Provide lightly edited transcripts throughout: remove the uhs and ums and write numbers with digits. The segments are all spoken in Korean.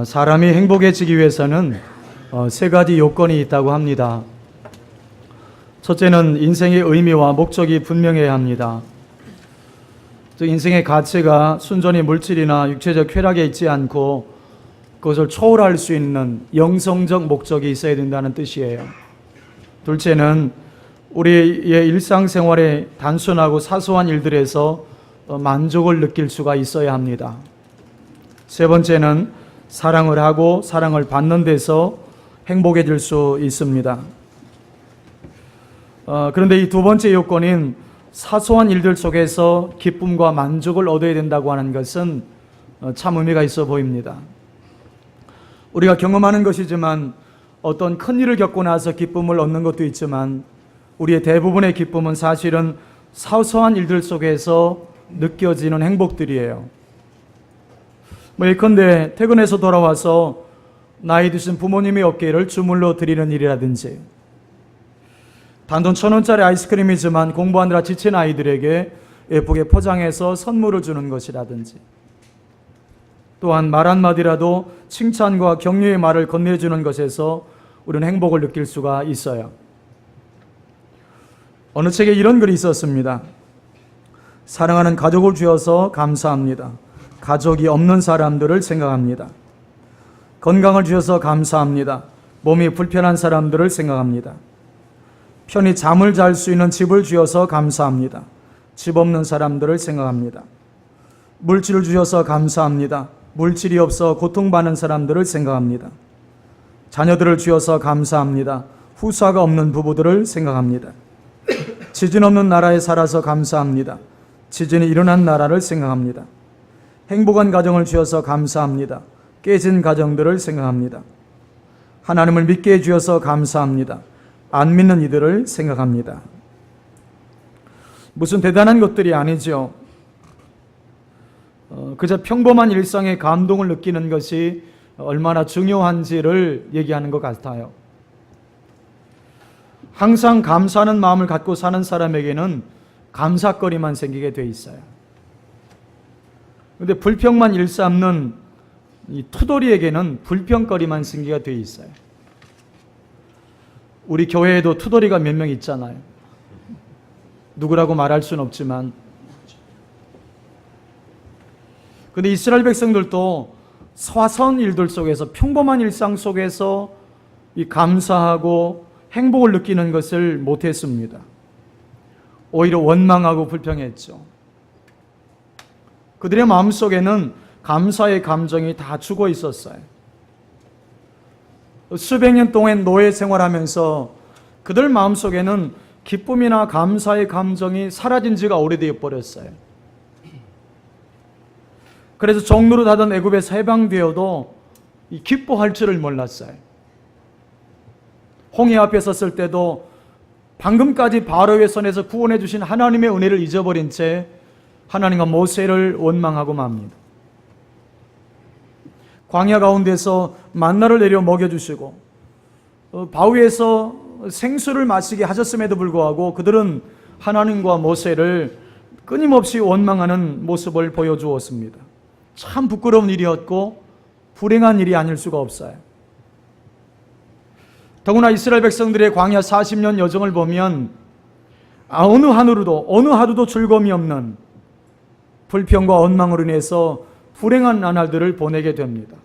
사람이 행복해지기 위해서는 세 가지 요건이 있다고 합니다. 첫째는 인생의 의미와 목적이 분명해야 합니다. 즉 인생의 가치가 순전히 물질이나 육체적 쾌락에 있지 않고 그것을 초월할 수 있는 영성적 목적이 있어야 된다는 뜻이에요. 둘째는 우리의 일상생활의 단순하고 사소한 일들에서 만족을 느낄 수가 있어야 합니다. 세 번째는 사랑을 하고 사랑을 받는 데서 행복해질 수 있습니다. 그런데 이 두 번째 요건인 사소한 일들 속에서 기쁨과 만족을 얻어야 된다고 하는 것은 참 의미가 있어 보입니다. 우리가 경험하는 것이지만 어떤 큰 일을 겪고 나서 기쁨을 얻는 것도 있지만 우리의 대부분의 기쁨은 사실은 사소한 일들 속에서 느껴지는 행복들이에요. 예컨대 퇴근해서 돌아와서 나이 드신 부모님의 어깨를 주물러 드리는 일이라든지, 단돈 1,000원짜리 아이스크림이지만 공부하느라 지친 아이들에게 예쁘게 포장해서 선물을 주는 것이라든지, 또한 말 한마디라도 칭찬과 격려의 말을 건네주는 것에서 우리는 행복을 느낄 수가 있어요. 어느 책에 이런 글이 있었습니다. 사랑하는 가족을 주어서 감사합니다. 가족이 없는 사람들을 생각합니다. 건강을 주셔서 감사합니다. 몸이 불편한 사람들을 생각합니다. 편히 잠을 잘 수 있는 집을 주셔서 감사합니다. 집 없는 사람들을 생각합니다. 물질을 주셔서 감사합니다. 물질이 없어 고통받는 사람들을 생각합니다. 자녀들을 주셔서 감사합니다. 후사가 없는 부부들을 생각합니다. 지진 없는 나라에 살아서 감사합니다. 지진이 일어난 나라를 생각합니다. 행복한 가정을 주셔서 감사합니다. 깨진 가정들을 생각합니다. 하나님을 믿게 해주셔서 감사합니다. 안 믿는 이들을 생각합니다. 무슨 대단한 것들이 아니죠. 그저 평범한 일상의 감동을 느끼는 것이 얼마나 중요한지를 얘기하는 것 같아요. 항상 감사하는 마음을 갖고 사는 사람에게는 감사거리만 생기게 돼 있어요. 그런데 불평만 일삼는 이 투덜이에게는 불평거리만 생기게 돼 있어요. 우리 교회에도 투덜이가 몇 명 있잖아요. 누구라고 말할 수는 없지만. 그런데 이스라엘 백성들도 사소한 일들 속에서, 평범한 일상 속에서 이 감사하고 행복을 느끼는 것을 못했습니다. 오히려 원망하고 불평했죠. 그들의 마음속에는 감사의 감정이 다 죽어 있었어요. 수백 년 동안 노예 생활하면서 그들 마음속에는 기쁨이나 감사의 감정이 사라진 지가 오래되어 버렸어요. 그래서 종노릇 하던 애굽에서 해방되어도 기뻐할 줄을 몰랐어요. 홍해 앞에 섰을 때도 방금까지 바로의 손에서 구원해 주신 하나님의 은혜를 잊어버린 채 하나님과 모세를 원망하고 맙니다. 광야 가운데서 만나를 내려 먹여주시고 바위에서 생수를 마시게 하셨음에도 불구하고 그들은 하나님과 모세를 끊임없이 원망하는 모습을 보여주었습니다. 참 부끄러운 일이었고 불행한 일이 아닐 수가 없어요. 더구나 이스라엘 백성들의 광야 40년 여정을 보면 어느 하루도 즐거움이 없는 불평과 원망으로 인해서 불행한 나날들을 보내게 됩니다.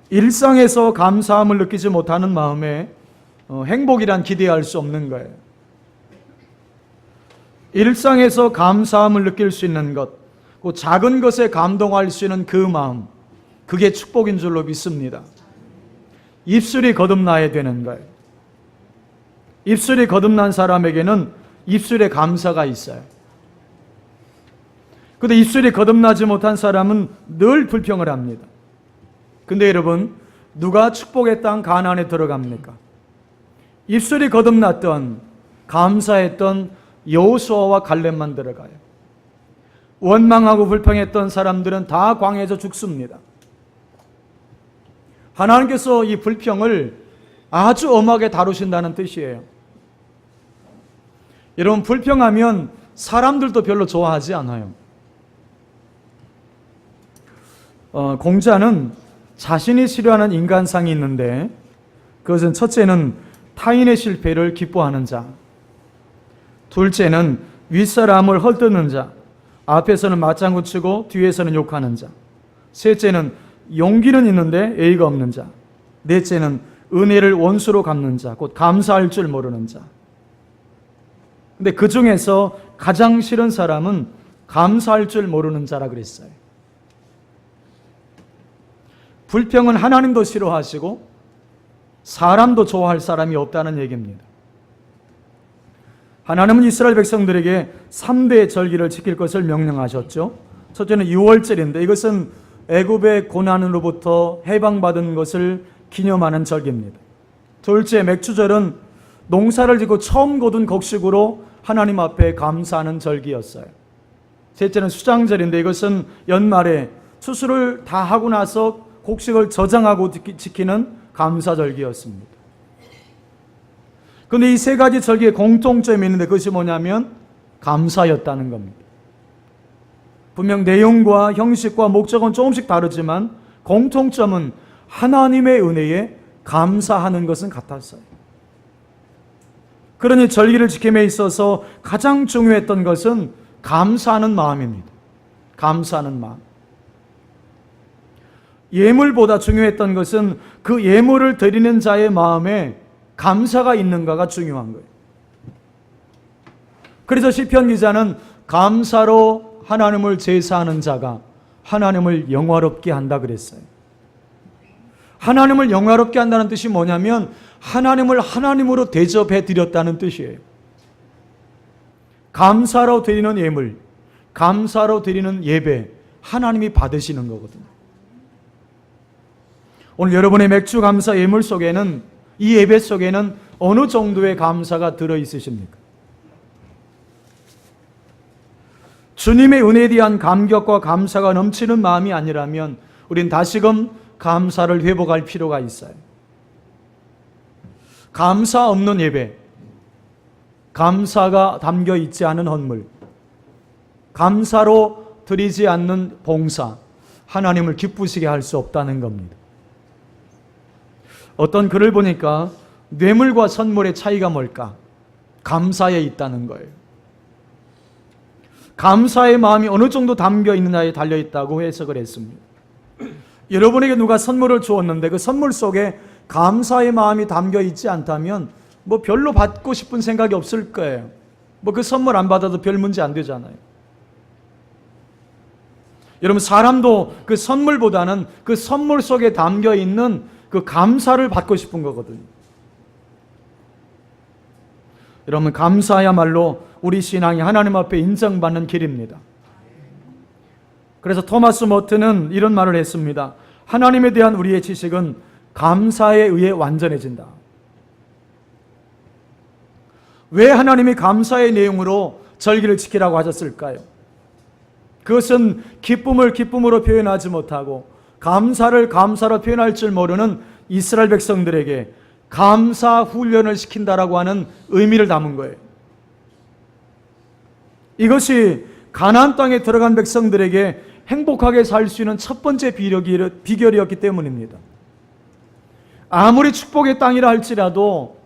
일상에서 감사함을 느끼지 못하는 마음에 행복이란 기대할 수 없는 거예요. 일상에서 감사함을 느낄 수 있는 것, 그 작은 것에 감동할 수 있는 그 마음, 그게 축복인 줄로 믿습니다. 입술이 거듭나야 되는 거예요. 입술이 거듭난 사람에게는 입술에 감사가 있어요. 그런데 입술이 거듭나지 못한 사람은 늘 불평을 합니다. 근데 여러분, 누가 축복의 땅 가나안에 들어갑니까? 입술이 거듭났던, 감사했던 여호수아와 갈렙만 들어가요. 원망하고 불평했던 사람들은 다 광야에서 죽습니다. 하나님께서 이 불평을 아주 엄하게 다루신다는 뜻이에요. 여러분, 불평하면 사람들도 별로 좋아하지 않아요. 공자는 자신이 싫어하는 인간상이 있는데 그것은 첫째는 타인의 실패를 기뻐하는 자, 둘째는 윗사람을 헐뜯는 자, 앞에서는 맞장구 치고 뒤에서는 욕하는 자, 셋째는 용기는 있는데 예의가 없는 자, 넷째는 은혜를 원수로 갚는 자, 곧 감사할 줄 모르는 자. 근데 그 중에서 가장 싫은 사람은 감사할 줄 모르는 자라 그랬어요. 불평은 하나님도 싫어하시고 사람도 좋아할 사람이 없다는 얘기입니다. 하나님은 이스라엘 백성들에게 3대 절기를 지킬 것을 명령하셨죠. 첫째는 유월절인데 이것은 애굽의 고난으로부터 해방받은 것을 기념하는 절기입니다. 둘째, 맥주절은 농사를 짓고 처음 거둔 곡식으로 하나님 앞에 감사하는 절기였어요. 셋째는 수장절인데 이것은 연말에 추수를 다 하고 나서 곡식을 저장하고 지키는 감사절기였습니다. 그런데 이 세 가지 절기에 공통점이 있는데 그것이 뭐냐면 감사였다는 겁니다. 분명 내용과 형식과 목적은 조금씩 다르지만 공통점은 하나님의 은혜에 감사하는 것은 같았어요. 그러니 절기를 지킴에 있어서 가장 중요했던 것은 감사하는 마음입니다. 감사하는 마음. 예물보다 중요했던 것은 그 예물을 드리는 자의 마음에 감사가 있는가가 중요한 거예요. 그래서 시편 기자는 감사로 하나님을 제사하는 자가 하나님을 영화롭게 한다 그랬어요. 하나님을 영화롭게 한다는 뜻이 뭐냐면 하나님을 하나님으로 대접해 드렸다는 뜻이에요. 감사로 드리는 예물, 감사로 드리는 예배, 하나님이 받으시는 거거든요. 오늘 여러분의 맥주 감사 예물 속에는, 이 예배 속에는 어느 정도의 감사가 들어있으십니까? 주님의 은혜에 대한 감격과 감사가 넘치는 마음이 아니라면 우린 다시금 감사를 회복할 필요가 있어요. 감사 없는 예배, 감사가 담겨 있지 않은 헌물, 감사로 드리지 않는 봉사, 하나님을 기쁘시게 할 수 없다는 겁니다. 어떤 글을 보니까 뇌물과 선물의 차이가 뭘까? 감사에 있다는 거예요. 감사의 마음이 어느 정도 담겨 있느냐에 달려 있다고 해석을 했습니다. 여러분에게 누가 선물을 주었는데 그 선물 속에 감사의 마음이 담겨 있지 않다면 뭐 별로 받고 싶은 생각이 없을 거예요. 뭐 그 선물 안 받아도 별 문제 안 되잖아요. 여러분, 사람도 그 선물보다는 그 선물 속에 담겨 있는 그 감사를 받고 싶은 거거든요. 여러분, 감사야말로 우리 신앙이 하나님 앞에 인정받는 길입니다. 그래서 토마스 모트는 이런 말을 했습니다. 하나님에 대한 우리의 지식은 감사에 의해 완전해진다. 왜 하나님이 감사의 내용으로 절기를 지키라고 하셨을까요? 그것은 기쁨을 기쁨으로 표현하지 못하고 감사를 감사로 표현할 줄 모르는 이스라엘 백성들에게 감사 훈련을 시킨다라고 하는 의미를 담은 거예요. 이것이 가나안 땅에 들어간 백성들에게 행복하게 살 수 있는 첫 번째 비결이었기 때문입니다. 아무리 축복의 땅이라 할지라도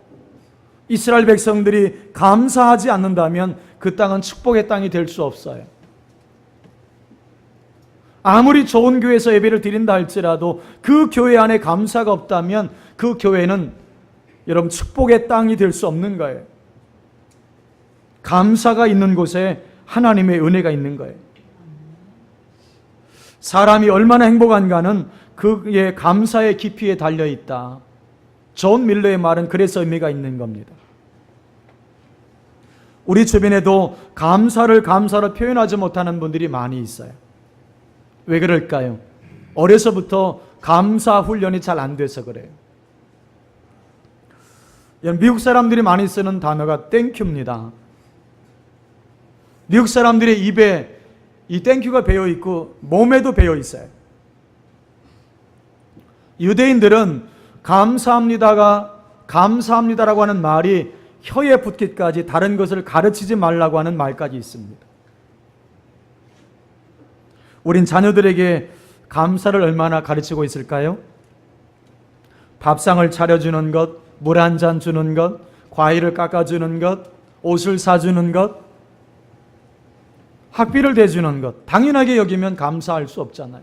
이스라엘 백성들이 감사하지 않는다면 그 땅은 축복의 땅이 될 수 없어요. 아무리 좋은 교회에서 예배를 드린다 할지라도 그 교회 안에 감사가 없다면 그 교회는 여러분 축복의 땅이 될 수 없는 거예요. 감사가 있는 곳에 하나님의 은혜가 있는 거예요. 사람이 얼마나 행복한가는 그의 감사의 깊이에 달려있다. 존 밀러의 말은 그래서 의미가 있는 겁니다. 우리 주변에도 감사를 감사로 표현하지 못하는 분들이 많이 있어요. 왜 그럴까요? 어려서부터 감사 훈련이 잘 안 돼서 그래요. 미국 사람들이 많이 쓰는 단어가 땡큐입니다. 미국 사람들의 입에 이 땡큐가 배어 있고 몸에도 배어 있어요. 유대인들은 감사합니다라고 하는 말이 혀에 붙기까지 다른 것을 가르치지 말라고 하는 말까지 있습니다. 우린 자녀들에게 감사를 얼마나 가르치고 있을까요? 밥상을 차려주는 것, 물 한 잔 주는 것, 과일을 깎아주는 것, 옷을 사주는 것, 학비를 대주는 것, 당연하게 여기면 감사할 수 없잖아요.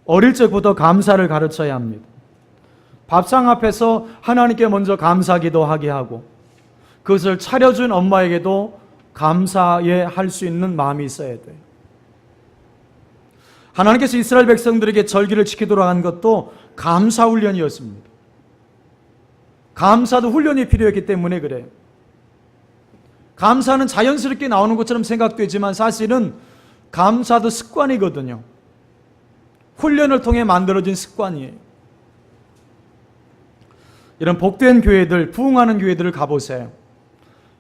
어릴 적부터 감사를 가르쳐야 합니다. 밥상 앞에서 하나님께 먼저 감사기도 하게 하고, 그것을 차려준 엄마에게도 감사해 할 수 있는 마음이 있어야 돼요. 하나님께서 이스라엘 백성들에게 절기를 지키도록 한 것도 감사 훈련이었습니다. 감사도 훈련이 필요했기 때문에 그래요. 감사는 자연스럽게 나오는 것처럼 생각되지만 사실은 감사도 습관이거든요. 훈련을 통해 만들어진 습관이에요. 이런 복된 교회들, 부흥하는 교회들을 가보세요.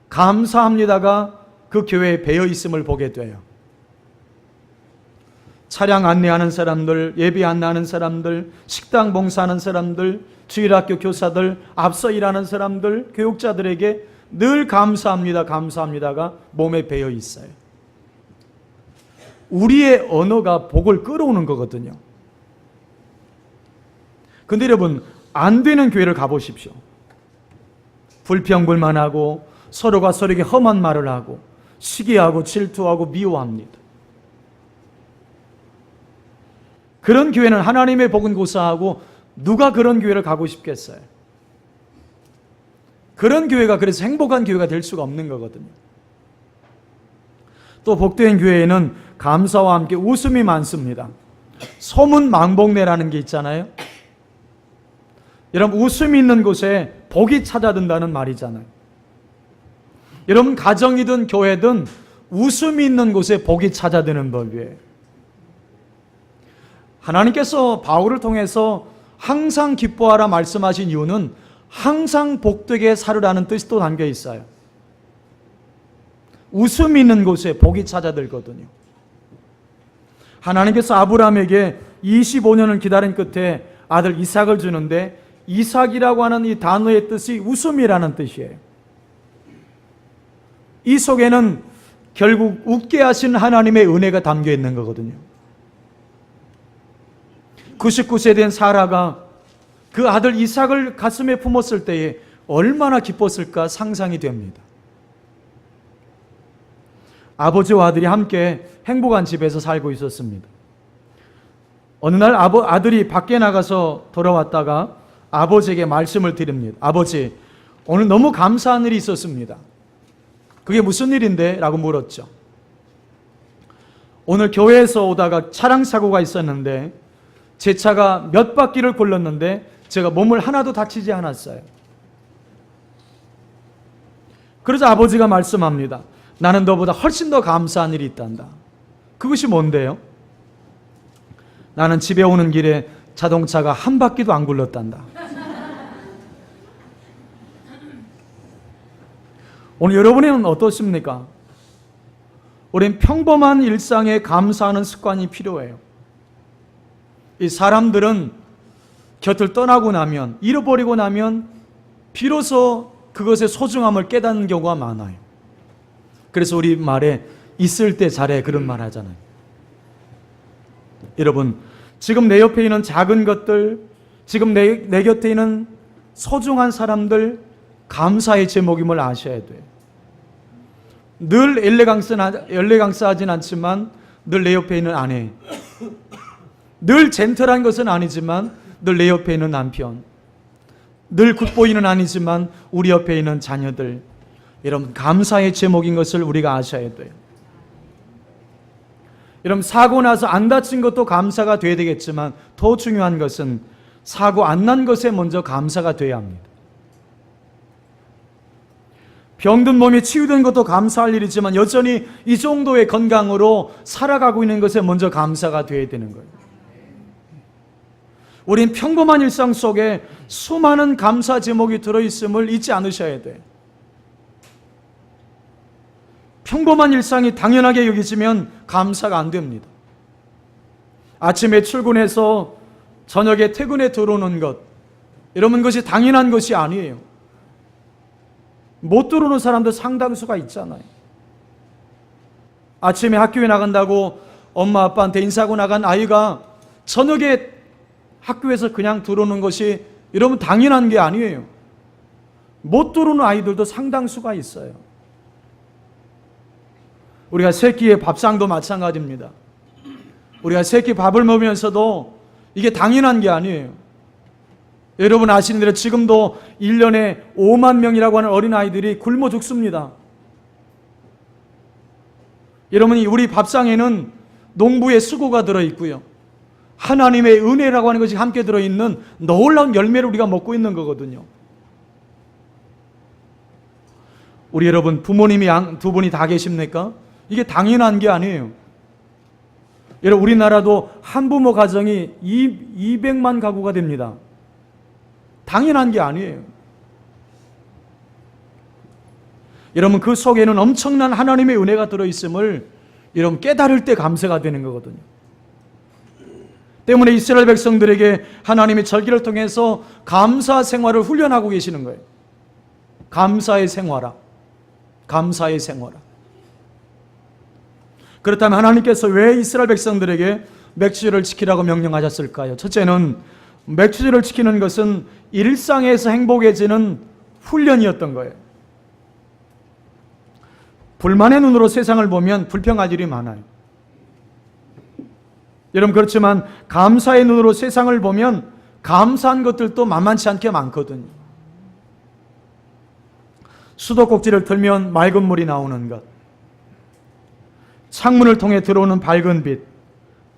감사합니다가 그 교회에 배어 있음을 보게 돼요. 차량 안내하는 사람들, 예배 안내하는 사람들, 식당 봉사하는 사람들, 주일학교 교사들, 앞서 일하는 사람들, 교육자들에게 늘 감사합니다, 감사합니다가 몸에 배어 있어요. 우리의 언어가 복을 끌어오는 거거든요. 근데 여러분, 안 되는 교회를 가보십시오. 불평불만하고 서로가 서로에게 험한 말을 하고 시기하고 질투하고 미워합니다. 그런 교회는 하나님의 복은 고사하고 누가 그런 교회를 가고 싶겠어요? 그런 교회가 그래서 행복한 교회가 될 수가 없는 거거든요. 또 복된 교회에는 감사와 함께 웃음이 많습니다. 소문망복내라는 게 있잖아요. 여러분, 웃음이 있는 곳에 복이 찾아든다는 말이잖아요. 여러분, 가정이든 교회든 웃음이 있는 곳에 복이 찾아드는 법이에요. 하나님께서 바울을 통해서 항상 기뻐하라 말씀하신 이유는 항상 복되게 살으라는 뜻이 또 담겨 있어요. 웃음이 있는 곳에 복이 찾아들거든요. 하나님께서 아브라함에게 25년을 기다린 끝에 아들 이삭을 주는데 이삭이라고 하는 이 단어의 뜻이 웃음이라는 뜻이에요. 이 속에는 결국 웃게 하신 하나님의 은혜가 담겨 있는 거거든요. 99세 된 사라가 그 아들 이삭을 가슴에 품었을 때에 얼마나 기뻤을까 상상이 됩니다. 아버지와 아들이 함께 행복한 집에서 살고 있었습니다. 어느 날 아들이 밖에 나가서 돌아왔다가 아버지에게 말씀을 드립니다. 아버지, 오늘 너무 감사한 일이 있었습니다. 그게 무슨 일인데? 라고 물었죠. 오늘 교회에서 오다가 차량 사고가 있었는데 제 차가 몇 바퀴를 굴렀는데 제가 몸을 하나도 다치지 않았어요. 그러자 아버지가 말씀합니다. 나는 너보다 훨씬 더 감사한 일이 있단다. 그것이 뭔데요? 나는 집에 오는 길에 자동차가 한 바퀴도 안 굴렀단다. 오늘 여러분은 어떻습니까? 우린 평범한 일상에 감사하는 습관이 필요해요. 이 사람들은 곁을 떠나고 나면, 잃어버리고 나면 비로소 그것의 소중함을 깨닫는 경우가 많아요. 그래서 우리 말에 있을 때 잘해 그런 말 하잖아요. 여러분, 지금 내 옆에 있는 작은 것들, 지금 내 곁에 있는 소중한 사람들 감사의 제목임을 아셔야 돼요. 늘 엘레강스하진 않지만 늘 내 옆에 있는 아내, 늘 젠틀한 것은 아니지만 늘 내 옆에 있는 남편, 늘 굿보이는 아니지만 우리 옆에 있는 자녀들, 여러분 감사의 제목인 것을 우리가 아셔야 돼요. 여러분 사고 나서 안 다친 것도 감사가 돼야 되겠지만 더 중요한 것은 사고 안 난 것에 먼저 감사가 돼야 합니다. 병든 몸이 치유된 것도 감사할 일이지만 여전히 이 정도의 건강으로 살아가고 있는 것에 먼저 감사가 돼야 되는 거예요. 우린 평범한 일상 속에 수많은 감사 제목이 들어있음을 잊지 않으셔야 돼요. 평범한 일상이 당연하게 여기지면 감사가 안 됩니다. 아침에 출근해서 저녁에 퇴근에 들어오는 것, 여러분 그것이 당연한 것이 아니에요. 못 들어오는 사람도 상당수가 있잖아요. 아침에 학교에 나간다고 엄마 아빠한테 인사하고 나간 아이가 저녁에 학교에서 그냥 들어오는 것이 여러분 당연한 게 아니에요. 못 들어오는 아이들도 상당수가 있어요. 우리가 새끼의 밥상도 마찬가지입니다. 우리가 새끼 밥을 먹으면서도 이게 당연한 게 아니에요. 여러분 아시는 대로 지금도 1년에 5만 명이라고 하는 어린아이들이 굶어 죽습니다. 여러분이 우리 밥상에는 농부의 수고가 들어있고요, 하나님의 은혜라고 하는 것이 함께 들어있는 놀라운 열매를 우리가 먹고 있는 거거든요. 우리 여러분 부모님이 두 분이 다 계십니까? 이게 당연한 게 아니에요. 여러분 우리나라도 한부모 가정이 200만 가구가 됩니다. 당연한 게 아니에요. 여러분 그 속에는 엄청난 하나님의 은혜가 들어있음을 여러분 깨달을 때 감사가 되는 거거든요. 때문에 이스라엘 백성들에게 하나님이 절기를 통해서 감사 생활을 훈련하고 계시는 거예요. 감사의 생활아, 감사의 생활아. 그렇다면 하나님께서 왜 이스라엘 백성들에게 맥주절을 지키라고 명령하셨을까요? 첫째는 맥주절을 지키는 것은 일상에서 행복해지는 훈련이었던 거예요. 불만의 눈으로 세상을 보면 불평할 일이 많아요. 여러분 그렇지만 감사의 눈으로 세상을 보면 감사한 것들도 만만치 않게 많거든요. 수도꼭지를 틀면 맑은 물이 나오는 것, 창문을 통해 들어오는 밝은 빛,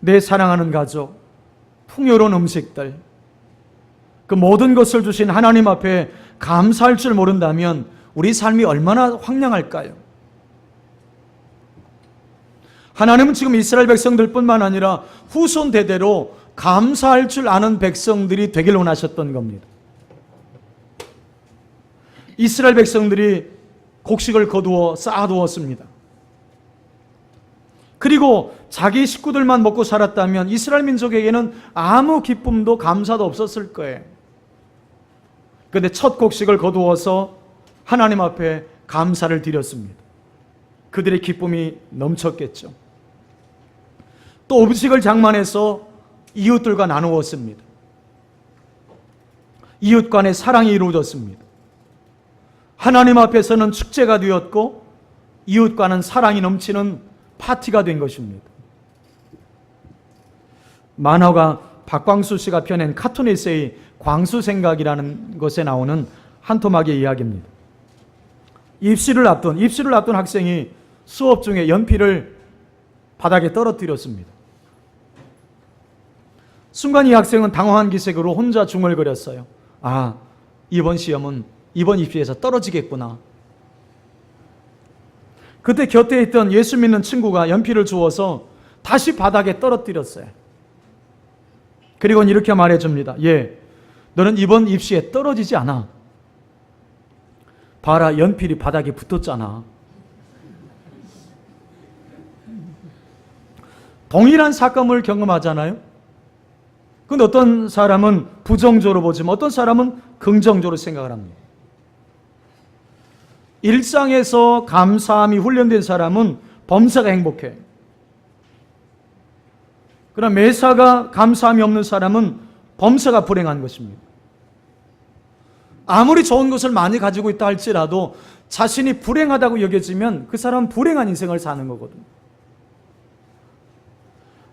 내 사랑하는 가족, 풍요로운 음식들, 그 모든 것을 주신 하나님 앞에 감사할 줄 모른다면 우리 삶이 얼마나 황량할까요? 하나님은 지금 이스라엘 백성들뿐만 아니라 후손 대대로 감사할 줄 아는 백성들이 되길 원하셨던 겁니다. 이스라엘 백성들이 곡식을 거두어 쌓아두었습니다. 그리고 자기 식구들만 먹고 살았다면 이스라엘 민족에게는 아무 기쁨도 감사도 없었을 거예요. 그런데 첫 곡식을 거두어서 하나님 앞에 감사를 드렸습니다. 그들의 기쁨이 넘쳤겠죠. 또 음식을 장만해서 이웃들과 나누었습니다. 이웃 간의 사랑이 이루어졌습니다. 하나님 앞에서는 축제가 되었고 이웃과는 사랑이 넘치는 파티가 된 것입니다. 만화가 박광수 씨가 펴낸 카툰 에세이 광수생각이라는 것에 나오는 한 토막의 이야기입니다. 입시를 앞둔 학생이 수업 중에 연필을 바닥에 떨어뜨렸습니다. 순간 이 학생은 당황한 기색으로 혼자 중얼거렸어요. 아, 이번 시험은 이번 입시에서 떨어지겠구나. 그때 곁에 있던 예수 믿는 친구가 연필을 주워서 다시 바닥에 떨어뜨렸어요. 그리고 이렇게 말해줍니다. 너는 이번 입시에 떨어지지 않아. 봐라, 연필이 바닥에 붙었잖아. 동일한 사건을 경험하잖아요. 근데 어떤 사람은 부정적으로 보지만 어떤 사람은 긍정적으로 생각을 합니다. 일상에서 감사함이 훈련된 사람은 범사가 행복해. 그러나 매사가 감사함이 없는 사람은 범사가 불행한 것입니다. 아무리 좋은 것을 많이 가지고 있다 할지라도 자신이 불행하다고 여겨지면 그 사람은 불행한 인생을 사는 거거든요.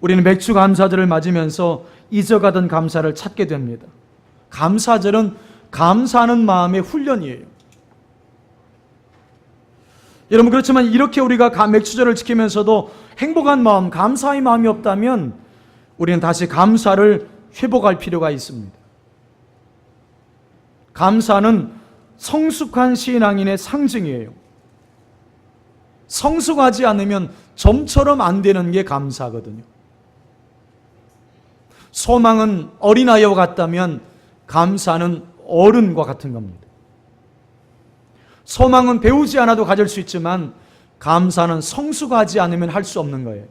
우리는 맥주 감사절을 맞으면서 잊어가던 감사를 찾게 됩니다. 감사절은 감사하는 마음의 훈련이에요. 여러분 그렇지만 이렇게 우리가 맥주절을 지키면서도 행복한 마음, 감사의 마음이 없다면 우리는 다시 감사를 회복할 필요가 있습니다. 감사는 성숙한 신앙인의 상징이에요. 성숙하지 않으면 점처럼 안 되는 게 감사거든요. 소망은 어린아이와 같다면 감사는 어른과 같은 겁니다. 소망은 배우지 않아도 가질 수 있지만 감사는 성숙하지 않으면 할 수 없는 거예요.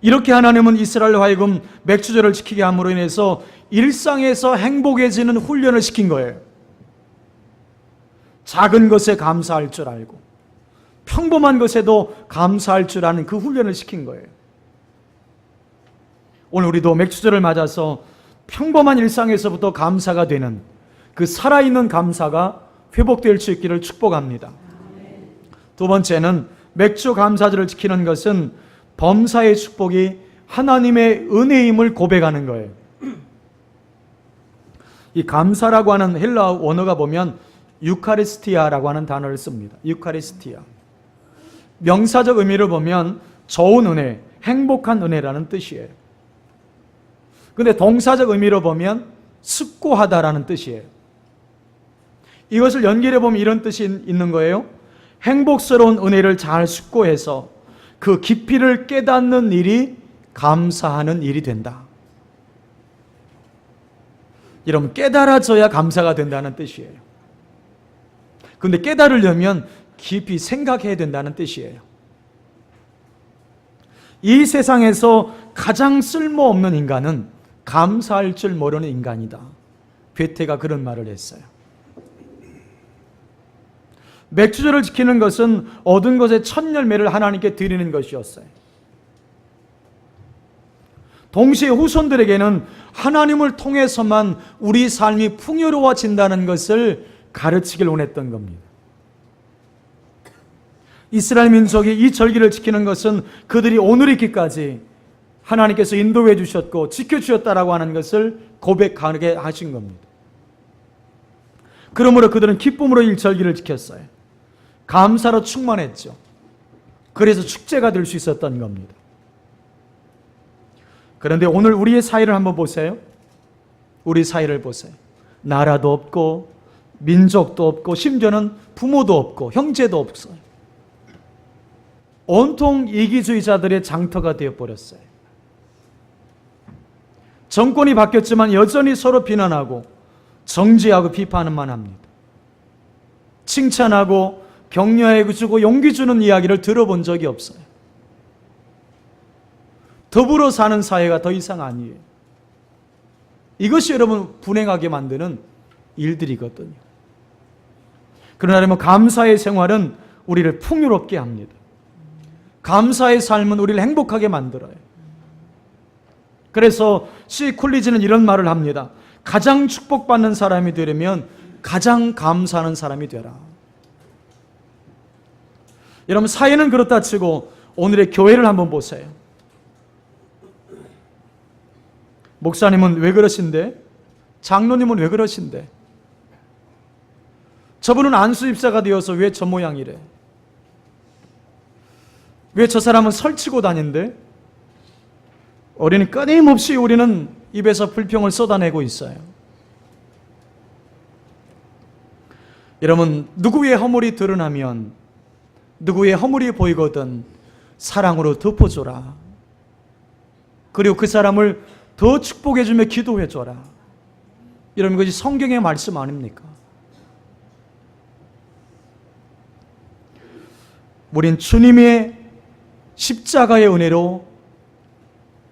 이렇게 하나님은 이스라엘로 하여금 맥주절을 지키게 함으로 인해서 일상에서 행복해지는 훈련을 시킨 거예요. 작은 것에 감사할 줄 알고, 평범한 것에도 감사할 줄 아는 그 훈련을 시킨 거예요. 오늘 우리도 맥주절을 맞아서 평범한 일상에서부터 감사가 되는 그 살아있는 감사가 회복될 수 있기를 축복합니다. 두 번째는 맥주 감사절을 지키는 것은 범사의 축복이 하나님의 은혜임을 고백하는 거예요. 이 감사라고 하는 헬라 원어가 보면 유카리스티아라고 하는 단어를 씁니다. 유카리스티아. 명사적 의미를 보면 좋은 은혜, 행복한 은혜라는 뜻이에요. 근데 동사적 의미로 보면 숙고하다라는 뜻이에요. 이것을 연결해 보면 이런 뜻이 있는 거예요. 행복스러운 은혜를 잘 숙고해서 그 깊이를 깨닫는 일이 감사하는 일이 된다. 여러분, 깨달아져야 감사가 된다는 뜻이에요. 근데 깨달으려면 깊이 생각해야 된다는 뜻이에요. 이 세상에서 가장 쓸모없는 인간은 감사할 줄 모르는 인간이다. 괴테가 그런 말을 했어요. 맥주절을 지키는 것은 얻은 것의 첫 열매를 하나님께 드리는 것이었어요. 동시에 후손들에게는 하나님을 통해서만 우리 삶이 풍요로워진다는 것을 가르치길 원했던 겁니다. 이스라엘 민족이 이 절기를 지키는 것은 그들이 오늘 있기까지 하나님께서 인도해 주셨고 지켜주셨다라고 하는 것을 고백하게 하신 겁니다. 그러므로 그들은 기쁨으로 이 절기를 지켰어요. 감사로 충만했죠. 그래서 축제가 될 수 있었던 겁니다. 그런데 오늘 우리의 사회를 한번 보세요. 우리 사회를 보세요. 나라도 없고 민족도 없고 심지어는 부모도 없고 형제도 없어요. 온통 이기주의자들의 장터가 되어버렸어요. 정권이 바뀌었지만 여전히 서로 비난하고 정죄하고 비판만 합니다. 칭찬하고 격려해주고 용기 주는 이야기를 들어본 적이 없어요. 더불어 사는 사회가 더 이상 아니에요. 이것이 여러분 분행하게 만드는 일들이거든요. 그러나 여러분, 감사의 생활은 우리를 풍요롭게 합니다. 감사의 삶은 우리를 행복하게 만들어요. 그래서 C. 쿨리지는 이런 말을 합니다. 가장 축복받는 사람이 되려면 가장 감사하는 사람이 되라. 여러분, 사회는 그렇다 치고 오늘의 교회를 한번 보세요. 목사님은 왜 그러신데? 장로님은 왜 그러신데? 저분은 안수 집사가 되어서 왜 저 모양이래? 왜 저 사람은 설치고 다닌대? 우리는 끊임없이 우리는 입에서 불평을 쏟아내고 있어요. 여러분, 누구의 허물이 드러나면, 누구의 허물이 보이거든 사랑으로 덮어줘라. 그리고 그 사람을 더 축복해주며 기도해줘라. 이런 것이 성경의 말씀 아닙니까? 우린 주님의 십자가의 은혜로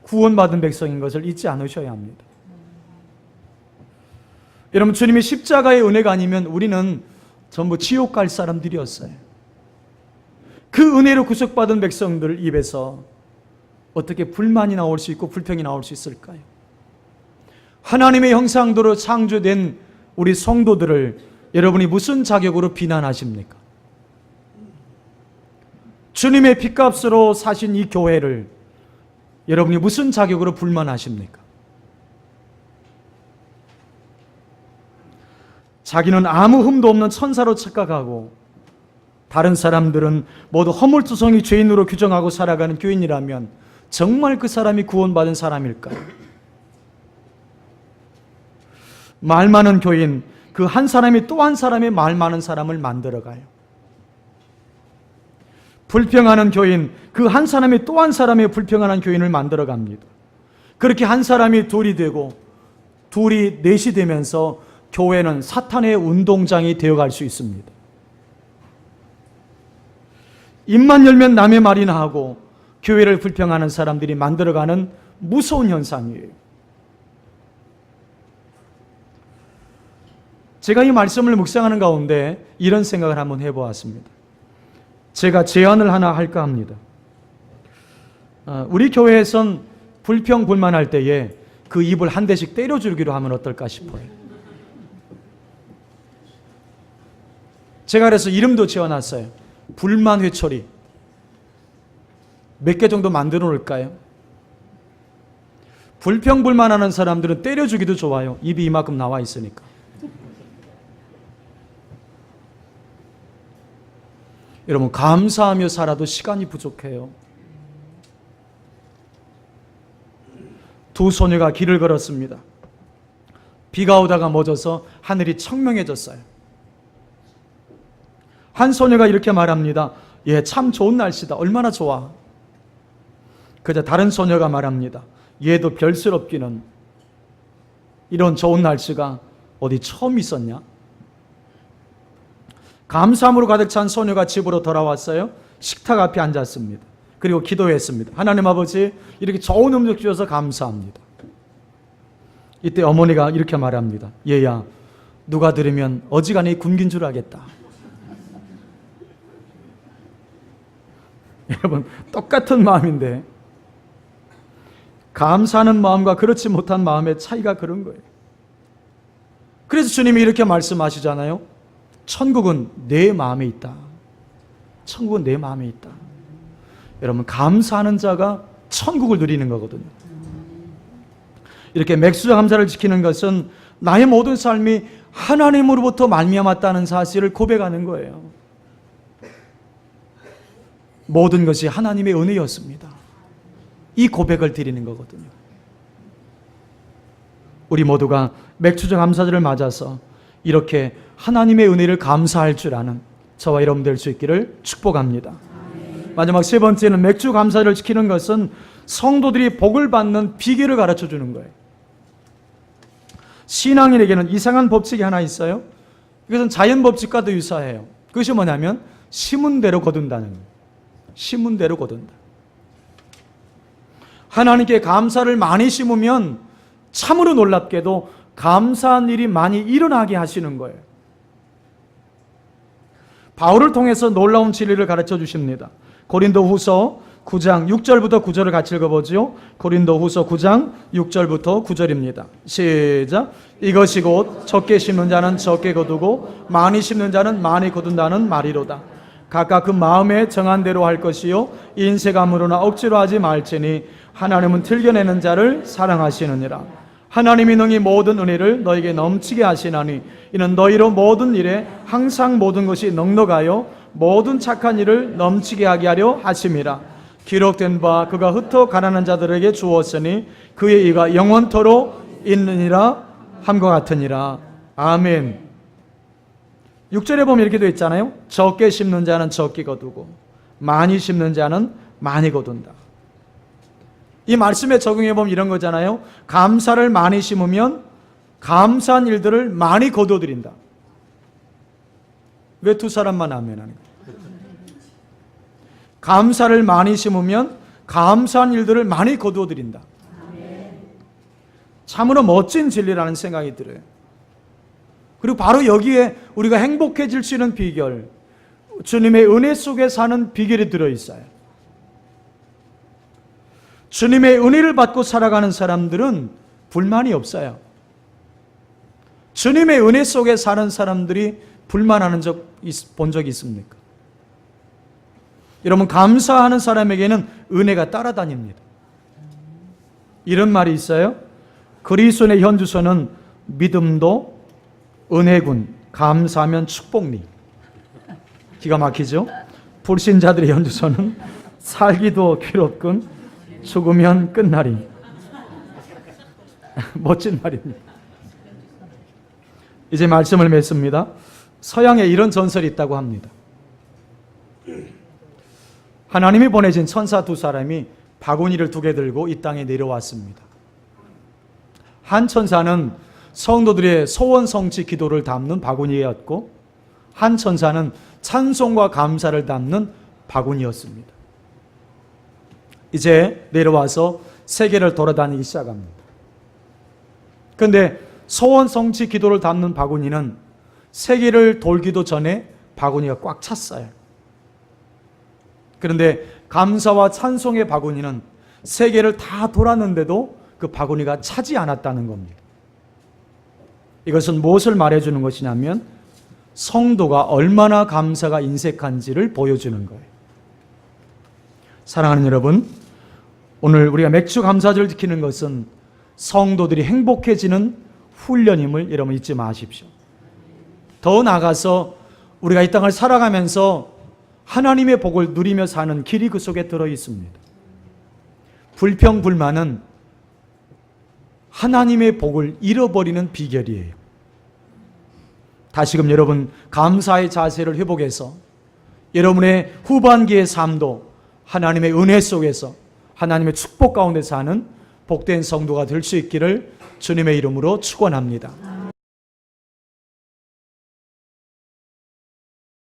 구원받은 백성인 것을 잊지 않으셔야 합니다. 여러분, 주님의 십자가의 은혜가 아니면 우리는 전부 지옥 갈 사람들이었어요. 그 은혜로 구속받은 백성들 입에서 어떻게 불만이 나올 수 있고 불평이 나올 수 있을까요? 하나님의 형상대로 창조된 우리 성도들을 여러분이 무슨 자격으로 비난하십니까? 주님의 핏값으로 사신 이 교회를 여러분이 무슨 자격으로 불만하십니까? 자기는 아무 흠도 없는 천사로 착각하고 다른 사람들은 모두 허물투성이 죄인으로 규정하고 살아가는 교인이라면 정말 그 사람이 구원받은 사람일까요? 말 많은 교인, 그 한 사람이 또 한 사람의 말 많은 사람을 만들어가요. 불평하는 교인, 그 한 사람이 또 한 사람의 불평하는 교인을 만들어갑니다. 그렇게 한 사람이 둘이 되고 둘이 넷이 되면서 교회는 사탄의 운동장이 되어갈 수 있습니다. 입만 열면 남의 말이나 하고 교회를 불평하는 사람들이 만들어가는 무서운 현상이에요. 제가 이 말씀을 묵상하는 가운데 이런 생각을 한번 해보았습니다. 제가 제안을 하나 할까 합니다. 우리 교회에선 불평불만할 때에 그 입을 한 대씩 때려주기로 하면 어떨까 싶어요. 제가 그래서 이름도 지어놨어요. 불만 회초리. 몇 개 정도 만들어 놓을까요? 불평불만하는 사람들은 때려주기도 좋아요. 입이 이만큼 나와 있으니까. 여러분, 감사하며 살아도 시간이 부족해요. 두 소녀가 길을 걸었습니다. 비가 오다가 멎어서 하늘이 청명해졌어요. 한 소녀가 이렇게 말합니다. 예, 참 좋은 날씨다. 얼마나 좋아. 그저 다른 소녀가 말합니다. 얘도 별스럽기는 이런 좋은 날씨가 어디 처음 있었냐? 감사함으로 가득 찬 소녀가 집으로 돌아왔어요. 식탁 앞에 앉았습니다. 그리고 기도했습니다. 하나님 아버지, 이렇게 좋은 음식 주셔서 감사합니다. 이때 어머니가 이렇게 말합니다. 얘야, 누가 들으면 어지간히 굶긴 줄 알겠다. 여러분, 똑같은 마음인데 감사하는 마음과 그렇지 못한 마음의 차이가 그런 거예요. 그래서 주님이 이렇게 말씀하시잖아요. 천국은 내 마음에 있다. 천국은 내 마음에 있다. 여러분, 감사하는 자가 천국을 누리는 거거든요. 이렇게 맥수자 감사를 지키는 것은 나의 모든 삶이 하나님으로부터 말미암았다는 사실을 고백하는 거예요. 모든 것이 하나님의 은혜였습니다. 이 고백을 드리는 거거든요. 우리 모두가 맥주자 감사절을 맞아서 이렇게 하나님의 은혜를 감사할 줄 아는 저와 여러분 될 수 있기를 축복합니다. 마지막 세 번째는 맥주 감사절을 지키는 것은 성도들이 복을 받는 비결을 가르쳐 주는 거예요. 신앙인에게는 이상한 법칙이 하나 있어요. 이것은 자연 법칙과도 유사해요. 그것이 뭐냐면 심은 대로 거둔다는 거예요. 심은 대로 거둔다. 하나님께 감사를 많이 심으면 참으로 놀랍게도 감사한 일이 많이 일어나게 하시는 거예요. 바울을 통해서 놀라운 진리를 가르쳐 주십니다. 고린도후서 9장 6절부터 9절을 같이 읽어보죠. 고린도후서 9장 6절부터 9절입니다. 시작. 이것이 곧 적게 심는 자는 적게 거두고 많이 심는 자는 많이 거둔다는 말이로다. 각각 그 마음에 정한 대로 할 것이요 인색함으로나 억지로 하지 말지니 하나님은 틀겨내는 자를 사랑하시느니라. 하나님이 능히 모든 은혜를 너에게 넘치게 하시나니 이는 너희로 모든 일에 항상 모든 것이 넉넉하여 모든 착한 일을 넘치게 하게 하려 하심이라. 기록된 바 그가 흩어 가난한 자들에게 주었으니 그의 이가 영원토록 있느니라 함과 같으니라. 아멘. 6절에 보면 이렇게 되어 있잖아요. 적게 심는 자는 적게 거두고 많이 심는 자는 많이 거둔다. 이 말씀에 적용해 보면 이런 거잖아요. 감사를 많이 심으면 감사한 일들을 많이 거두어드린다. 왜 두 사람만 아멘 하는 거예요? 감사를 많이 심으면 감사한 일들을 많이 거두어드린다. 참으로 멋진 진리라는 생각이 들어요. 그리고 바로 여기에 우리가 행복해질 수 있는 비결, 주님의 은혜 속에 사는 비결이 들어있어요. 주님의 은혜를 받고 살아가는 사람들은 불만이 없어요. 주님의 은혜 속에 사는 사람들이 불만하는 본 적이 있습니까? 여러분, 감사하는 사람에게는 은혜가 따라다닙니다. 이런 말이 있어요. 그리스도의 현주소는 믿음도 은혜군, 감사하면 축복리. 기가 막히죠? 불신자들의 현주소는 살기도 괴롭군, 죽으면 끝나리. 멋진 말입니다. 이제 말씀을 맺습니다. 서양에 이런 전설이 있다고 합니다. 하나님이 보내신 천사 두 사람이 바구니를 두 개 들고 이 땅에 내려왔습니다. 한 천사는 성도들의 소원 성취 기도를 담는 바구니였고 한 천사는 찬송과 감사를 담는 바구니였습니다. 이제 내려와서 세계를 돌아다니기 시작합니다. 그런데 소원 성취 기도를 담는 바구니는 세계를 돌기도 전에 바구니가 꽉 찼어요. 그런데 감사와 찬송의 바구니는 세계를 다 돌았는데도 그 바구니가 차지 않았다는 겁니다. 이것은 무엇을 말해주는 것이냐면 성도가 얼마나 감사가 인색한지를 보여주는 거예요. 사랑하는 여러분, 오늘 우리가 맥주 감사절을 지키는 것은 성도들이 행복해지는 훈련임을 여러분 잊지 마십시오. 더 나아가서 우리가 이 땅을 살아가면서 하나님의 복을 누리며 사는 길이 그 속에 들어 있습니다. 불평, 불만은 하나님의 복을 잃어버리는 비결이에요. 다시금 여러분 감사의 자세를 회복해서 여러분의 후반기의 삶도 하나님의 은혜 속에서 하나님의 축복 가운데 사는 복된 성도가 될 수 있기를 주님의 이름으로 축원합니다.